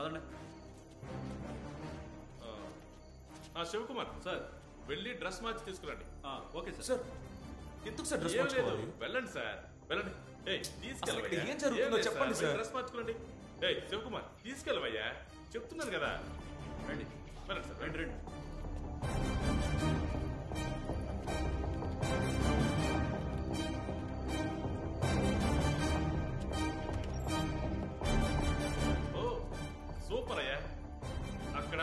పదండి. శివకుమార్ సార్ వెళ్ళి డ్రెస్ మార్చి తీసుకురండి. Okay sir. ఎందుకు సార్ డ్రెస్ మార్చుకోవాలి? వెళ్ళండి సార్, వెళ్ళండి. తీసుకెళ్ళవయ్యా, ఏం జరుగుతుందో చెప్పండి సార్. డ్రెస్ మార్చుకోండి. శివకుమార్ తీసుకెళ్ళవయ్యా, చెప్తున్నాను కదా. రండి, వెళ్ళండి సార్, రండి రండి. సూపర్ అయ్యా. అక్కడ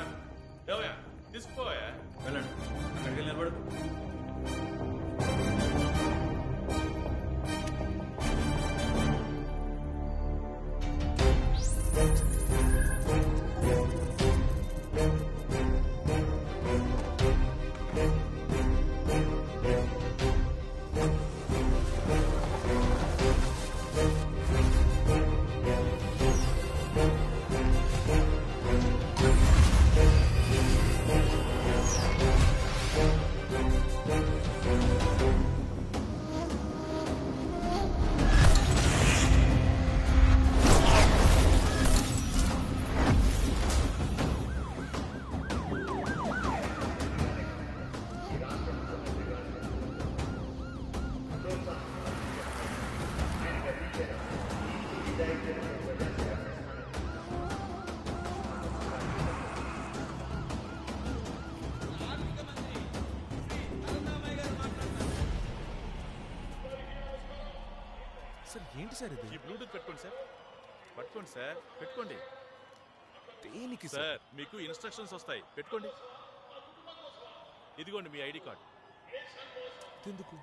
ఏవయ్యా తీసుకుపోయా. వెళ్ళండి, అక్కడికి వెళ్ళి నిలబడు. సార్ ఏంటి సార్ ఇది? ఈ బ్లూటూత్ పెట్టుకోండి సార్, పట్టుకోండి సార్, పెట్టుకోండి. దేనికి సార్? మీకు ఇన్స్ట్రక్షన్స్ వస్తాయి, పెట్టుకోండి. ఇదిగోండి మీ ఐడి కార్డ్. ఎందుకు?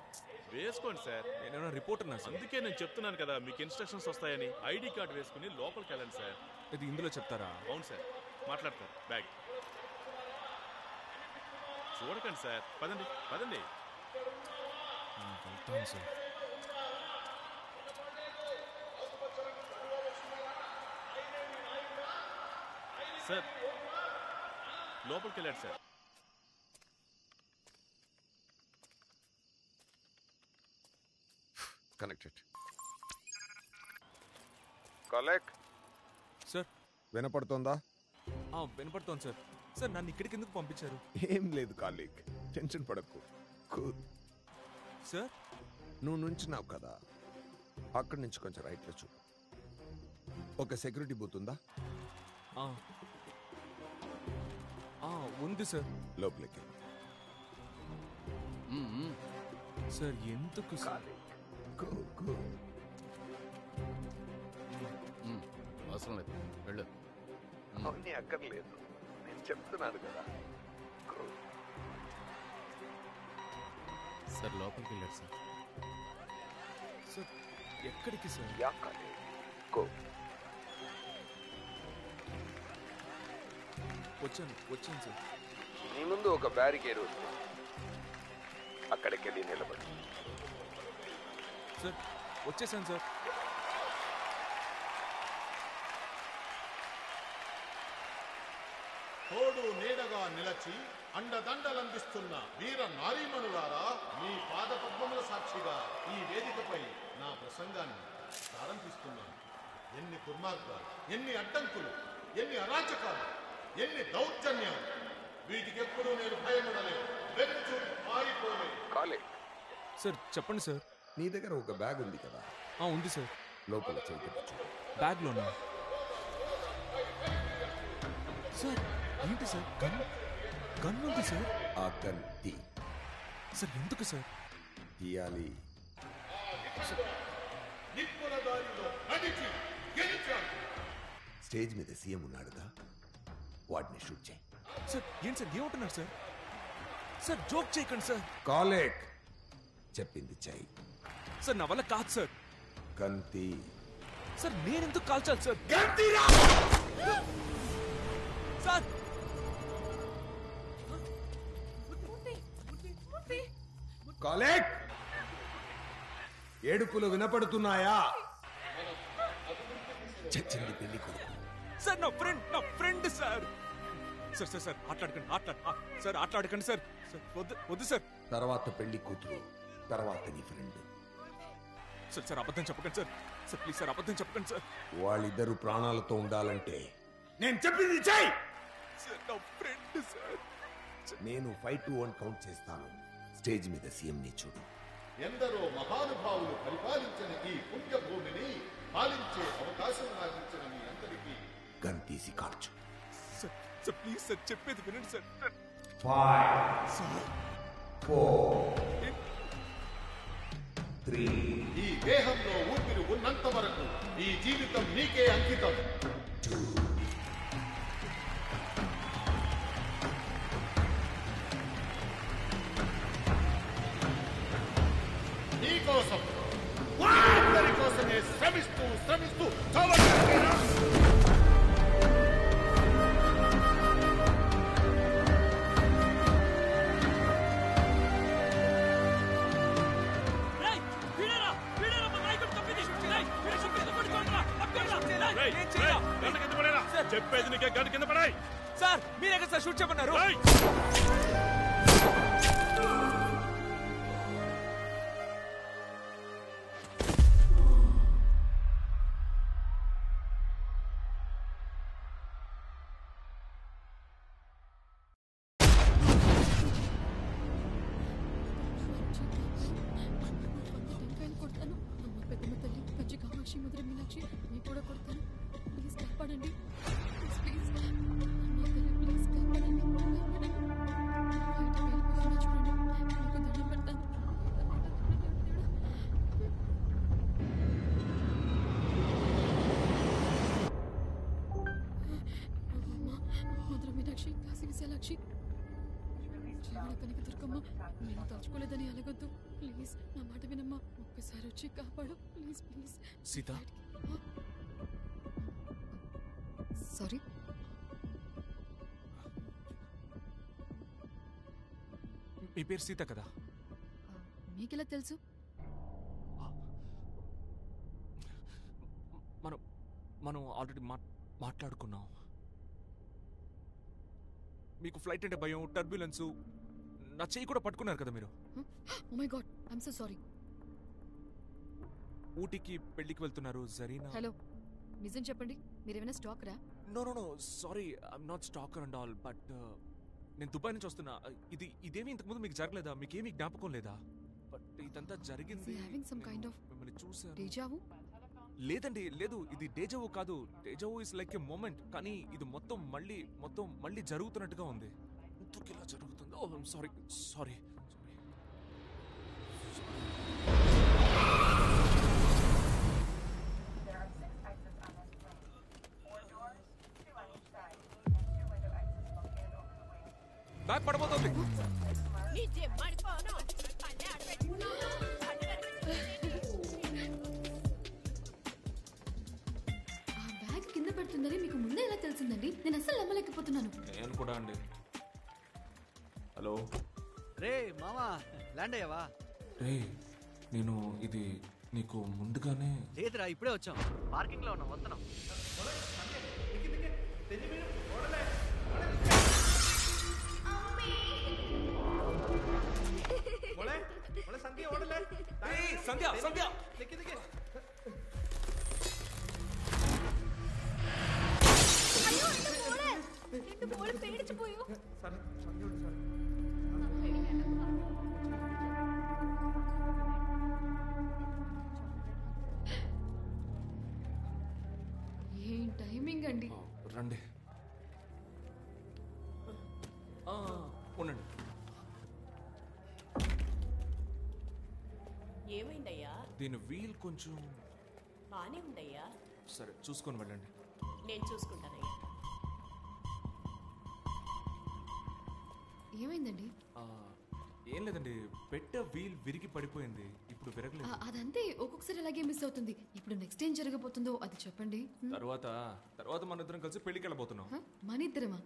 వేసుకోండి సార్. నేనేమన్నా రిపోర్టర్ నా సార్? అందుకే నేను చెప్తున్నాను కదా మీకు ఇన్స్ట్రక్షన్స్ వస్తాయని. ఐడి కార్డ్ వేసుకుని లోపలికి వెళ్ళండి సార్. ఇది ఇందులో చెప్తారా? అవును సార్, మాట్లాడతారు. బ్యాగ్ చూడకండి సార్, పదండి పదండి. వెళ్తాను సార్. సార్ లోపలికి వెళ్ళాడు సార్. కనెక్టెడ్. కలెక్ట్ సార్ వినపడుతోందా? వినపడుతోంది సార్. సార్ నన్ను ఇక్కడికి ఎందుకు పంపించారు? ఏం లేదు కాలీగ్, టెన్షన్ పడకు. సార్ నువ్వు నుంచున్నావు కదా, అక్కడి నుంచి కొంచెం రైట్లో చూడు. ఒక సెక్యూరిటీ బూత్ ఉందా? ఉంది సార్. లోపలికి సార్ ఎందుకు సార్? అవసరం లేదు, వెళ్ళు. అవన్నీ అక్కర్లేదు, నేను చెప్తున్నాను కదా. సార్ లోపలికి వెళ్ళాడు సార్. సార్ ఎక్కడికి సార్? వచ్చాను సార్. నీ ముందు ఒక బ్యారికేడ్ ఉంది, అక్కడికి వెళ్ళి నిలబడి. సార్ వచ్చేసాను సార్. తోడు నీడగా నిలచి అండదండలందిస్తున్న వీర నారీమణులారా, మీ పాదపద్మముల సాక్షిగా ఈ వేదికపై నా ప్రసంగాన్ని ప్రారంభిస్తున్నాను. ఎన్ని దుర్మార్గాలు, ఎన్ని అడ్డంకులు, ఎన్ని అరాచకాలు, ఎన్ని దౌర్జన్యాలు, వీటికెప్పుడు నేను భయపడలేదు, వెనుచు పారిపోలేదు. సార్ చెప్పండి సార్. నీ దగ్గర ఒక బ్యాగ్ ఉంది కదా? ఉంది సార్. లోపల చేయించు. బ్యాగ్లోనా? సార్ ఏంటి సార్? గన్ ఉంది సార్. ఆ గన్ తీ. సార్ ఎందుకు సార్? తీయాలి. స్టేజ్ మీద సీఎం ఉన్నాడుగా, వాడిని షూట్ చేయి. సార్ ఏంటి సార్ ఏమంటున్నారు సార్? సార్ జోక్ చేయకండి సార్. కాలేక్ చెప్పింది చెయ్యి. సార్ నా వల్ల కాదు సార్. గంతి. సార్ నేనెందుకు కాల్చాలి సార్? సార్ కాలేక్, ఏడుపులు వినపడుతున్నాయా? చచ్చింది పెళ్లి కొడుకు. సార్ నా ఫ్రెండ్ సార్. సార్ సార్ ఆటలాడకండి, సార్ ఆటలాడకండి సార్. వద్దు సార్. తర్వాత పెళ్లి కూతురు, తర్వాత నీ ఫ్రెండ్. సార్ అబద్ధం చెప్పకండి సార్. సార్ ప్లీజ్ సార్ అబద్ధం చెప్పకండి సార్. వాళ్ళిద్దరు ప్రాణాలతో ఉండాలంటే నేను చెప్పింది చెయ్యి. సార్ నా ఫ్రెండ్ సార్. నేను 5 to 1 కౌంట్ చేస్తాను. స్టేజ్ మీద సీఎం ని చూడు. ఎందరో మహానుభావులు పరిపాలించిన ఈ పుణ్యభూమిని పాలించే అవకాశం నాకించిన మీ అందరికీ గన్ తీసి కాల్చు. సార్ సార్ ప్లీజ్ సార్ చెప్పేది వినండి సార్. 5 4 3 ఈ దేహంలో ఊపిరి ఉన్నంత వరకు ఈ జీవితం నీకే అంకితం. నీకోసం అందరి కోసమే శ్రమిస్తూ శ్రమిస్తూ చావగలిగేనా? చెప్పేది నీకే గన్ కింద పడాయి. సార్ మీరే కదా సార్ షూట్ చెప్పన్నారు. కొడతాను. అమ్మ పెద్దమ్మ తల్లి కంచి కామాక్షి మధుర మీనాక్షి మీకు కూడా కొడతాను. ప్లీజ్ కాపాడండి. ప్లీజ్ అమ్మ తల్లి ప్లీజ్ కాపాడండి. బయట వెళ్ళిపోతున్నా చూడండి. మీకు దండం పెడతాను. మధుర మీనాక్షి కాశీ విశాలాక్షి జీవన కనక దుర్గమ్మ నేను దాచుకోలేదని అలగొద్దు. ప్లీజ్ నా మాట వినమ్మా. ఒక్కసారి వచ్చి కాపాడు ప్లీజ్ ప్లీజ్. సీత సారీ. మీ పేరు సీత కదా? మీకెలా తెలుసు? మనం ఆల్రెడీ మాట్లాడుకున్నాం. మీకు ఫ్లైట్ అంటే భయం, టర్బ్యులెన్స్, నా చెయ్యి కూడా పట్టుకున్నారు కదా మీరు. Oh my God I'm so sorry. ఊటీకి పెళ్లికి వెళ్తున్నారు జరీనా. హలో నిజం చెప్పండి, మీరేమైనా స్టాకరా? No no no sorry, I'm not stalker and all. But నేను దుబాయ్ నుంచి వస్తున్నా. ఇదేమి ఇంతకుముందు మీకు జరగలేదా? మీకేమీ జ్ఞాపకం లేదా? బట్ ఇదంతా జరిగింది. having some kind of మిమ్మల్ని చూసాను. డేజావు? లేదండి లేదు, ఇది డేజావు కాదు. Deja vu is like a moment, కానీ ఇది మొత్తం మళ్ళీ జరుగుతున్నట్టుగా ఉంది. ఎందుకు ఇలా జరుగుతుందో? Oh I'm sorry sorry. Bag పడబోతుంది. ఆ బ్యాగ్ కింద పడుతుందని మీకు ముందే ఎలా తెలిసిందండి? నేను అస్సలు నమ్మలేకపోతున్నాను. నేను కూడా అండి. హలో రే మామా, ల్యాండ్ అయ్యావా? రే నేను ఇది నీకు ముందుగానే. లేదురా ఇప్పుడే వచ్చాం. పార్కింగ్ లో ఉన్నాం, వస్తున్నాం. సంధ్య సంధ్య ఏం టైమింగ్ అండి. రండి ఉండండి. ఏమైందయ్యా? దీని వీల్ కొంచెం బానే ఉందయ్యా. సరే చూసుకొని వెళ్ళండి. నేను చూసుకుంటానయ్యా. ఏమైందండి? ఏం లేదండి, పెట్ట వీల్ విరిగి పడిపోయింది. ఇప్పుడు విరగలేదు. అదంతే, ఒక్కొక్కసారి అలాగే మిస్ అవుతుంది. ఇప్పుడు నెక్స్ట్ ఏం జరగబోతుందో అది చెప్పండి. తర్వాత మన ఇద్దరం కలిసి పెళ్లికి వెళ్ళబోతున్నాం. మన ఇద్దరమా?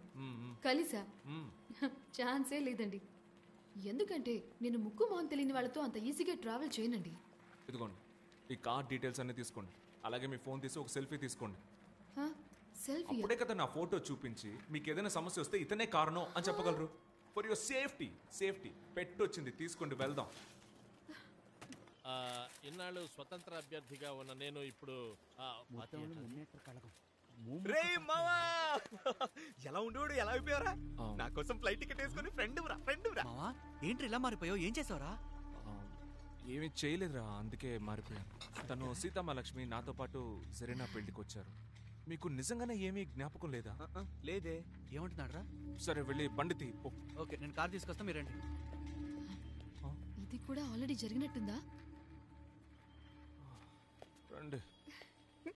కలిసా? ఛాన్సే లేదండి. ఎందుకంటే నేను ముక్కు మొహం తెలియని వాళ్ళతో అంత ఈజీగా ట్రావెల్ చేయనండి. ఇదిగోండి ఈ కార్ డీటెయిల్స్ అన్ని తీసుకోండి. అలాగే మీ ఫోన్ తీసి ఒక సెల్ఫీ తీసుకోండి. సెల్ఫీ? అప్పుడే కదా నా ఫోటో చూపించి మీకు ఏదైనా సమస్య వస్తే ఇతనే కారణం అని చెప్పగలరు. ఫర్ యువర్ సేఫ్టీ పెట్టొచ్చింది, తీసుకోండి, వెళ్దాం. ఇన్నాళ్ళు స్వతంత్ర అభ్యర్థిగా ఉన్న నేను ఇప్పుడు రే మావా ఎలా ఉండేవాడు ఎలా అయిపోయారా ఆ. నా కోసం ఫ్లైట్ టికెట్ వేసుకుని ఫ్రెండ్ రా మావా ఏంటి ఇలా మారిపోయావు ఏం చేసావురా ఏమీ చేయలేదురా, అందుకే మారిపోయాను. తను సీతామహాలక్ష్మి నాతో పాటు జరీనా పెళ్లికి వచ్చారు. మీకు నిజంగానే ఏమీ జ్ఞాపకం లేదా? లేదే. ఏమంటున్నాడు రా? సరే వెళ్ళి బండి తీ పో. ఓకే నేను కార్ తీసుకొస్తా మీరు రండి. ఇది కూడా ఆల్రెడీ జరిగినట్టుందా? రండి.